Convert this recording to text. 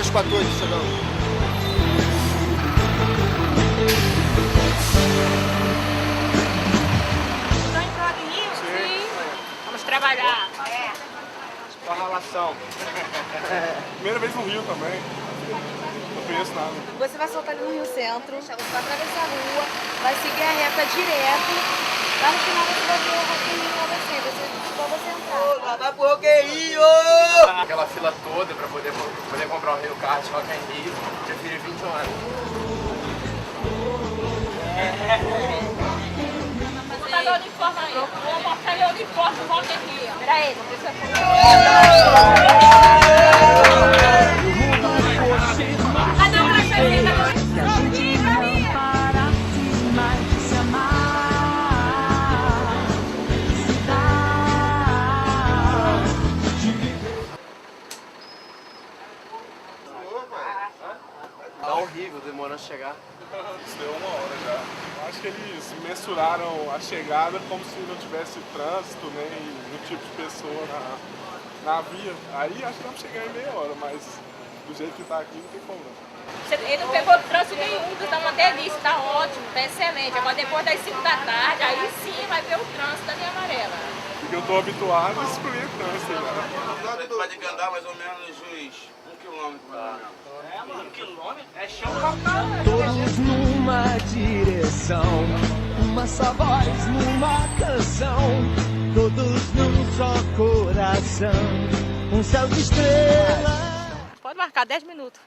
314 chegando. Trabalhar. Só relação. Primeira vez no Rio também. Não conheço nada. Você vai soltar ali no Rio Centro, você vai atravessar a rua, vai seguir a reta direto. Lá no final você vai ver o Roqueirinho lá assim, só você entrar. Vai pro Roqueirinho! Aquela fila toda pra poder comprar o Rio Kart Rock in Rio, preferi 21 anos. Bota o uniforme aí. Vou botar meu uniforme do Rock in Rio. Pera aí, não precisa cadê o crachazinho? Tá horrível, demorando a chegar. Isso deu 1 hora já. Acho que eles mensuraram a chegada como se não tivesse trânsito, nem nenhum tipo de pessoa na via. Aí acho que vamos chegar em meia hora, mas do jeito que tá aqui não tem como não. Ele não pegou trânsito nenhum, tá uma delícia, tá ótimo, tá excelente. Agora depois das 5 da tarde, aí sim vai ver o trânsito da linha amarela. Porque eu tô habituado a excluir trânsito. Né? Você pode andar mais ou menos, Juiz, 1 quilômetro mais ou menos. 1 quilômetro? É chão pra caralho. Todos numa direção, uma só voz numa canção, todos num só coração, um céu de estrelas. Pode marcar 10 minutos.